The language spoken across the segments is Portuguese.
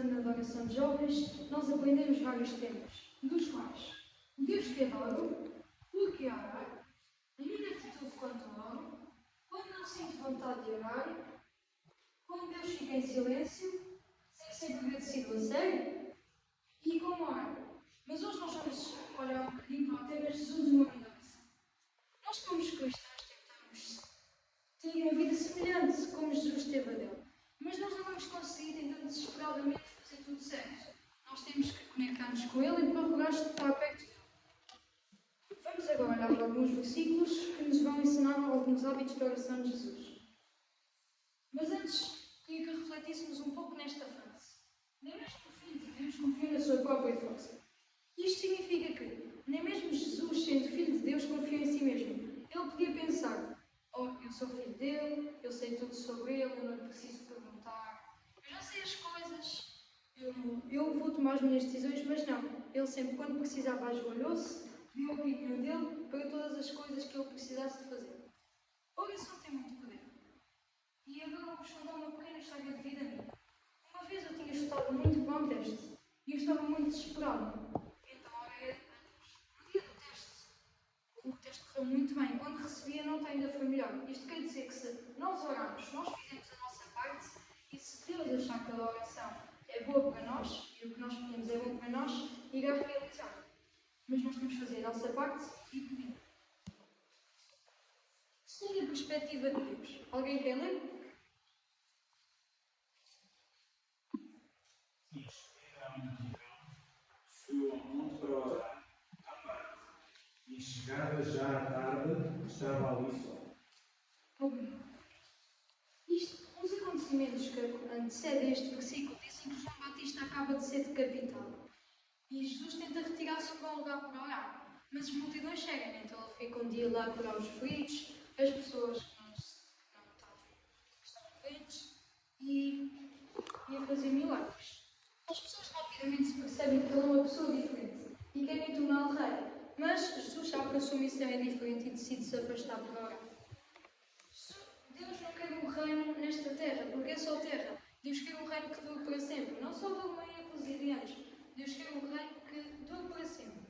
semana de oração de jovens, nós aprendemos vários temas, dos quais o Deus que adoro, por que orar, a minha atitude quando oro, quando não sinto vontade de orar, quando Deus fica em silêncio, sem ser agradecido a sério, e como orar. Mas hoje nós vamos olhar um bocadinho para o tema Jesus uma vida oração. Nós, como cristãos, tentamos ter uma vida semelhante como Jesus teve a dele. Mas nós não vamos conseguir, tentando desesperadamente fazer tudo certo. Nós temos que conectar-nos com Ele e procurar estar perto dele. Vamos agora olhar para alguns versículos que nos vão ensinar alguns hábitos de oração de Jesus. Mas antes, queria que refletíssemos um pouco nesta frase. Nem mesmo o Filho de Deus confia na sua própria força. Isto significa que, nem mesmo Jesus, sendo Filho de Deus, confia em si mesmo. Ele podia pensar: oh, eu sou filho dele, eu sei tudo sobre ele, eu não preciso perguntar, eu já sei as coisas, eu vou tomar as minhas decisões, mas não. Ele sempre, quando precisava, ajoelhou-se, pediu a opinião dele para todas as coisas que ele precisasse de fazer. A oração tem muito poder. E agora vou-vos contar uma pequena história de vida minha. Uma vez eu tinha estudado muito para um teste e eu estava muito desesperado. Então, no dia do teste, o teste correu muito bem. Quando recebi a nota ainda foi melhor. Isto quer dizer que se nós orarmos, nós fizemos a nossa parte e se Deus achar que a oração é boa para nós e o que nós pedimos é bom para nós, irá realizar. Mas nós temos que fazer a nossa parte e pedir. Segunda perspectiva de Deus. Alguém quer ler? A multidão subiu ao monte para orar, à parte, e chegada já à tarde, estava ali só. Obrigado. Os acontecimentos que antecedem este versículo dizem que João Batista acaba de ser decapitado. E Jesus tenta retirar-se para um lugar para orar. Mas as multidões chegam, então ele fica um dia lá a curar os feridos, as pessoas que não estavam doentes e a fazer milagres. As pessoas rapidamente se percebem que ele é uma pessoa diferente e querem torná-lo rei. Mas Jesus sabe que a sua missão é diferente e decide se afastar para orar. Deus não quer um reino nesta terra, porque é só terra. Deus quer um reino que dure para sempre. Não só dure meia dúzia de anos. Deus quer um reino que dure para sempre.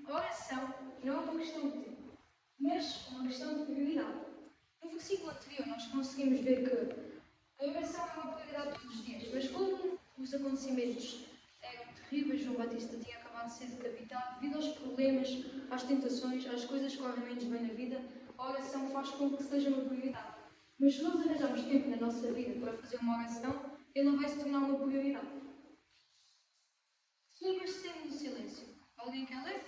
A oração não é uma questão de tempo, mas uma questão de prioridade. No versículo anterior nós conseguimos ver que a oração é uma prioridade todos os dias, mas como os acontecimentos eram terríveis, João Batista tinha acabado de ser decapitado, devido aos problemas, às tentações, às coisas que correm menos bem na vida, a oração faz com que seja uma prioridade. Mas se nós arranjarmos tempo na nossa vida para fazer uma oração, ela vai se tornar uma prioridade. Lembras-te sempre no silêncio. Alguém quer ler?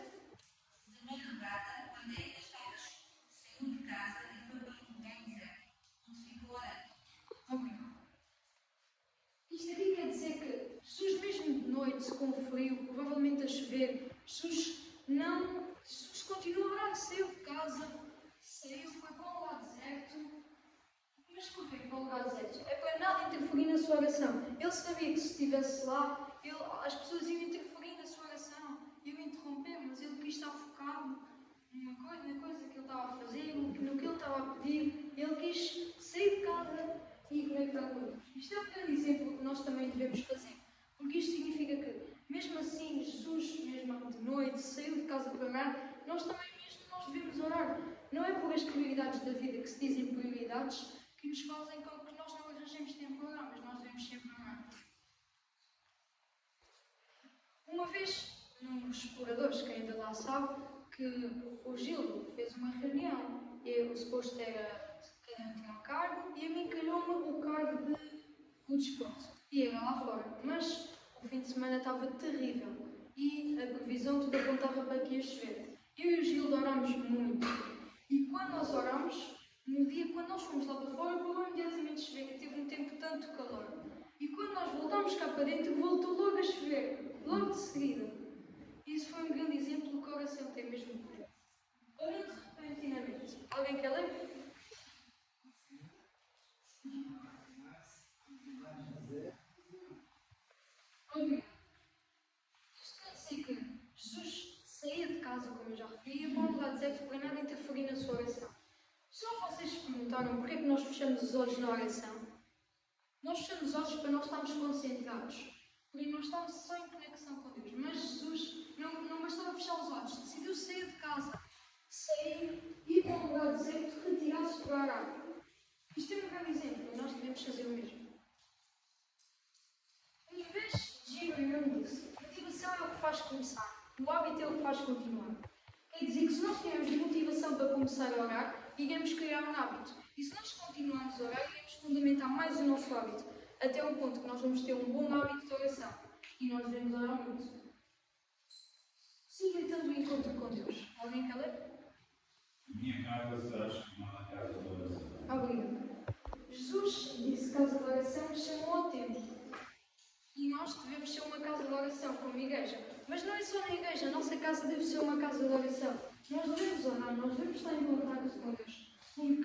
De madrugada, quando ainda estava escuro, saiu de casa e foi para um lugar deserto, onde ficou orando. Obrigado. Isto aqui quer dizer que Jesus, mesmo de noite, com frio, provavelmente a chover, Jesus continua a orar, saiu de casa, foi para um lugar deserto. Mas porquê para um lugar deserto? É para nada interferir na sua oração. Ele sabia que se estivesse lá, as pessoas iam interferir na sua oração, iam interromper, mas ele quis estar focado na coisa que ele estava a fazer, no que ele estava a pedir. Ele quis sair de casa e conectar com Deus. Isto é um grande exemplo que nós também devemos fazer. Porque isto significa que, mesmo assim, Jesus, mesmo de noite, saiu de casa para orar, nós devemos orar. Não é por as prioridades da vida que se dizem prioridades que nos fazem com que nós não arranjemos tempo para orar, mas nós devemos sempre orar. Uma vez, num dos exploradores, que ainda lá sabe, que o Gildo fez uma reunião e o suposto era cada um tinha um cargo e a mim calhou-me o cargo de desporto. E era lá fora, mas o fim de semana estava terrível e a previsão tudo apontava para que ia chover. Eu e o Gildo orámos muito e quando nós orámos, no dia quando nós fomos lá para fora, parou imediatamente chover e teve um tempo tanto calor. E quando nós voltámos cá para dentro, voltou logo a chover, logo de seguida. Isso foi um grande exemplo do que a oração tem mesmo poder. Orando repentinamente. Alguém quer ler? Obrigado. Isto quer dizer que Jesus saía de casa, como eu já referi, e ia para um lugar deserto para nada interferir na sua oração. Já vocês se perguntaram porque é que nós fechamos os olhos na oração? Nós fechamos os olhos para nós estarmos concentrados, porque nós estamos só em conexão com Deus. Mas Jesus não bastava fechar os olhos, decidiu sair de casa, sair, ir para um lugar deserto, retirar-se para orar. Isto é um grande exemplo e nós devemos fazer o mesmo. Em vez de ir ao índice, a motivação é o que faz começar, o hábito é o que faz continuar. Quer dizer que se nós tivermos motivação para começar a orar, iremos criar um hábito. E se nós continuarmos a orar, iremos fundamentar mais o nosso hábito, até o ponto que nós vamos ter um bom hábito de oração. E nós devemos orar muito. Siga tendo o encontro com Deus. Alguém quer ler? Minha casa será chamada casa de oração. Obrigada. Jesus disse casa de oração e chamou ao templo. E nós devemos ser uma casa de oração, como igreja. Mas não é só na igreja, a nossa casa deve ser uma casa de oração. Nós devemos orar, nós devemos estar em contato com Deus. Porque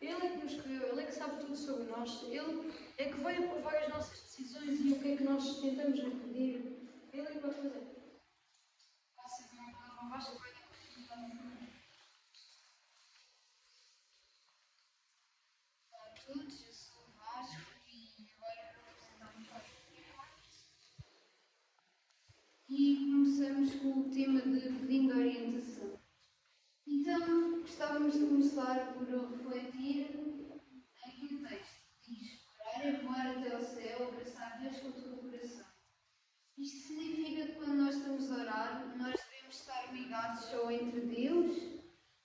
Ele é que nos criou, Ele é que sabe tudo sobre nós. Ele é que veio aprovar as nossas decisões e o que é que nós tentamos lhe pedir. Ele é que vai fazer. Passa com uma palavra baixa, vai dar todos, eu sou o Vasco e agora vou apresentar um pouco. E começamos com o tema de pedindo orientação. Então, gostávamos de começar por refletir aqui no texto. Diz: orar é voar até ao céu, abraçar Deus com o teu coração. Isto significa que quando nós estamos a orar, nós devemos estar ligados só entre Deus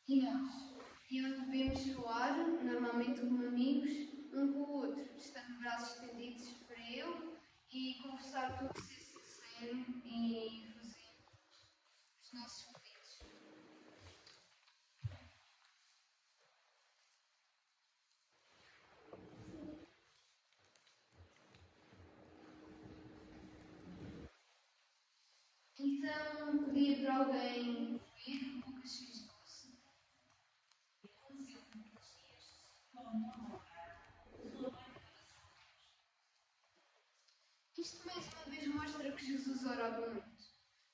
e nós. E onde devemos falar, normalmente como amigos, um com o outro, estando de braços estendidos para Ele e conversar tudo ser sincero e fazer os nossos pedidos. Então, pedir para alguém ver Lucas 6:12. Isto mais uma vez mostra que Jesus orava muito.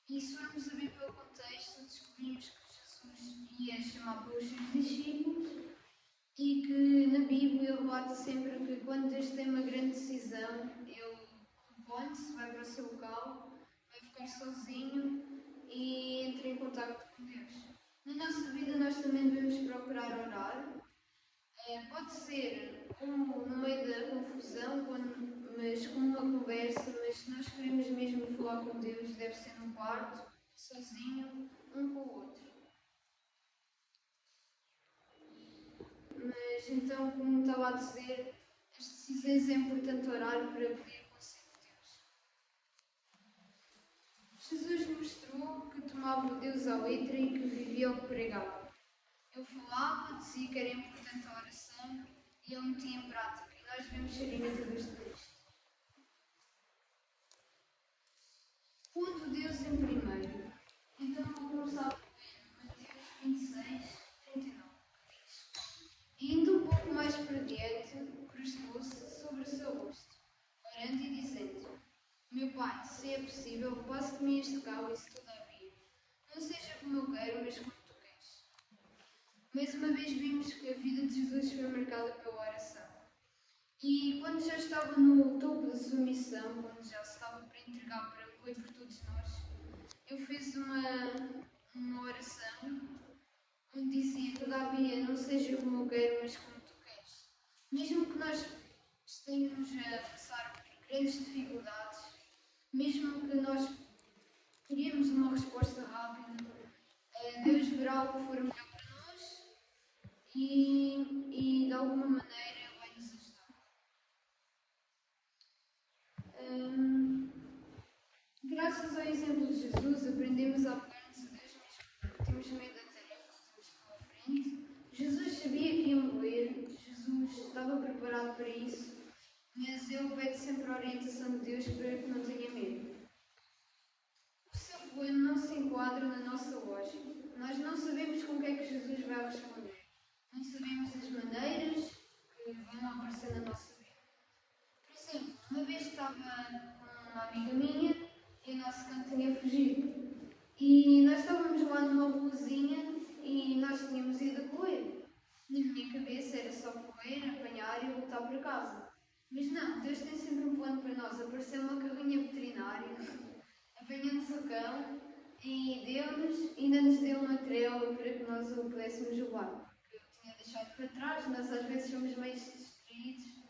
E se formos a ver pelo contexto, descobrimos que Jesus ia chamar pelos seus discípulos e que na Bíblia relata sempre que quando Deus tem uma grande decisão, Ele compõe-se, vai para o seu local, vai ficar sozinho e entra em contato com Deus. Na nossa vida nós também devemos procurar orar. Pode ser como no meio da confusão, mas como uma conversa, mas se nós queremos mesmo falar com Deus, deve ser num quarto, sozinho, um com o outro. Mas então, como estava a dizer, as decisões é importante orar para pedir o conselho de Deus. Jesus mostrou que tomava Deus à letra e que vivia o que pregava. Ele falava, dizia que era importante a oração e ele metia em prática. E nós devemos ser imitadores de Cristo. Pondo Deus em primeiro. Então vou começar por ler Mateus 26:39. Indo um pouco mais para diante, prostou-se sobre o seu rosto, orando e dizendo: meu Pai, se é possível, passe-me este cálice todavia. Não seja como eu quero, mas como tu queres. Mais uma vez vimos que a vida de Jesus foi marcada pela oração. E quando já estava no topo da sua missão, quando já se estava para entregar para morrer por todos nós, ele fez uma oração onde dizia: todavia, não seja como eu quero, mas como tu queres. Mesmo que nós estejamos a passar por grandes dificuldades, mesmo que nós queríamos uma resposta rápida, Deus verá o que for melhor para nós e de alguma maneira Ele vai nos ajudar. Graças ao exemplo de Jesus, aprendemos a apegar-nos a Deus mesmo que temos medo da tarefa que temos pela frente. Jesus sabia que ia morrer, Jesus estava preparado para isso, mas Ele pede sempre a orientação de Deus para que não tenha medo. O seu plano não se enquadra na nossa lógica. Nós não sabemos com o que é que Jesus vai responder. Não sabemos as maneiras que vão aparecer na nossa vida. Por exemplo, uma vez estava com uma amiga minha e o nosso cão tinha fugido. E nós estávamos lá numa ruazinha e nós tínhamos ido a correr. Na minha casa. Mas não, Deus tem sempre um plano para nós. Apareceu uma carrinha veterinária, apanhou-nos o cão e ainda nos deu uma trela para que nós o pudéssemos levar. Porque eu tinha deixado para trás, nós às vezes somos meio distraídos,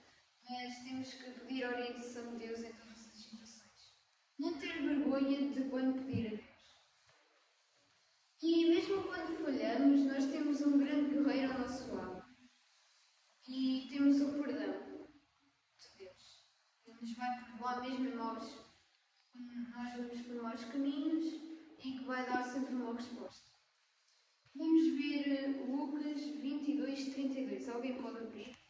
mas temos que pedir a orientação de Deus em todas as situações. Não ter vergonha de quando pedir a Deus. E mesmo quando falhamos, nós temos um grande guerreiro ao nosso lado. E temos o perdão de Deus. Ele nos vai perdoar mesmo em maus, quando nós vamos por maus caminhos e que vai dar sempre uma resposta. Vamos ver Lucas 22, 32. Alguém pode abrir?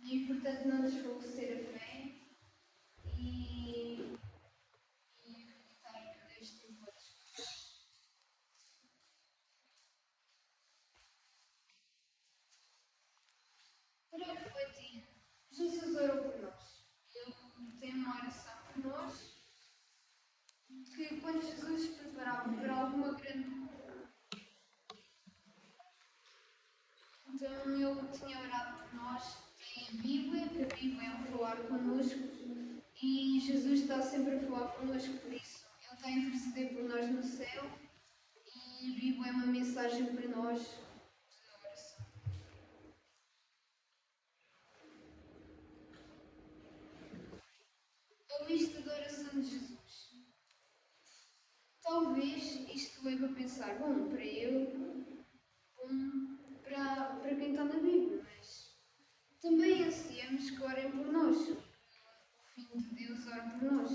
É importante não desfalecer a fé e acreditar que Deus tem poderes. Para refletir, Jesus orou por nós. Ele tem uma oração por nós que quando Jesus se preparava para alguma grande. Então ele tinha orado por nós. Tem a Bíblia, que a Bíblia é um falar connosco e Jesus está sempre a falar connosco, por isso ele está a interceder por nós no céu e a Bíblia é uma mensagem para nós de oração. A lista de oração de Jesus. Talvez isto leve a pensar, bom, para eu, bom, para quem está na Bíblia, mas também ansiamos que orem por nós. O Filho de Deus ora por nós.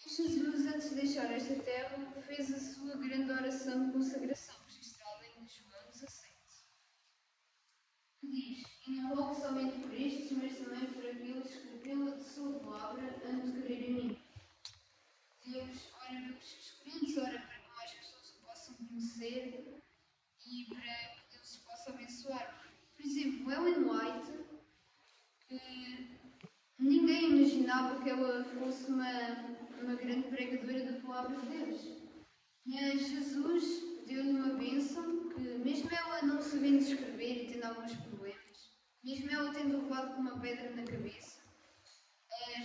E Jesus, antes de deixar esta terra, fez a sua grande oração de consagração, registrada em João 17. Que diz, e não rogo somente por estes, mas também por aqueles que pela sua palavra hão de crer em mim. Deus ora pelos seus crentes, ora para que mais pessoas o possam conhecer e para que Deus os possa abençoar. Por exemplo, Ellen White, que ninguém imaginava que ela fosse uma grande pregadora da palavra de Deus. Mas Jesus deu-lhe uma bênção que, mesmo ela não sabendo escrever e tendo alguns problemas, mesmo ela tendo levado com uma pedra na cabeça,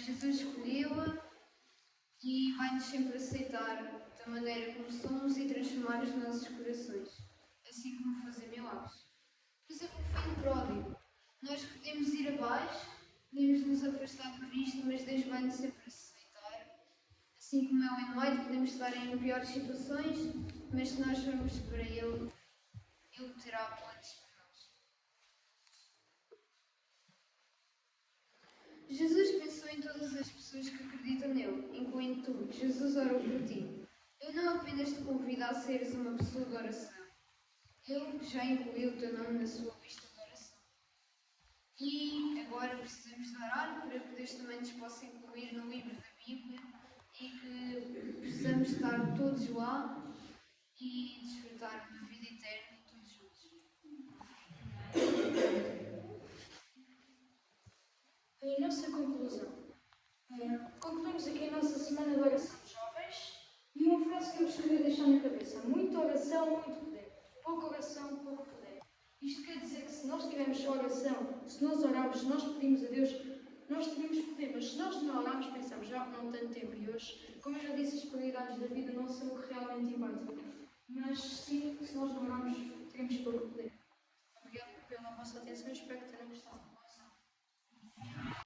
Jesus escolheu-a e vai-nos sempre aceitar da maneira como somos e transformar os nossos corações, assim como fazer milagres. Por exemplo, o filho pródigo. Nós podemos ir abaixo, podemos nos afastar de Cristo, mas Deus vai-nos sempre aceitar. Assim como Ellen White, podemos estar em piores situações, mas se nós formos para Ele, Ele terá planos para nós. Jesus pensou em todas as pessoas que acreditam nele, incluindo tu. Jesus orou por ti. Eu não apenas te convido a seres uma pessoa de oração. Ele já incluiu o teu nome na sua lista de oração. E agora precisamos de orar para que Deus também nos possa incluir no livro da Bíblia e que possamos estar todos lá e desfrutar uma vida eterna todos juntos. A nossa conclusão. Concluímos aqui a nossa semana de oração de jovens e uma frase que eu vos queria deixar na cabeça. Muita oração, muito poder. Pouca oração, pouco poder. Isto quer dizer que se nós tivermos só oração, se nós orarmos, se nós pedimos a Deus, nós teríamos poder. Mas se nós não orarmos, pensamos, já não tenho tempo. E hoje, como eu já disse, as prioridades da vida não são o que realmente importa. Mas sim, se nós não orarmos, teremos pouco poder. Obrigado pela vossa atenção e espero que tenham gostado.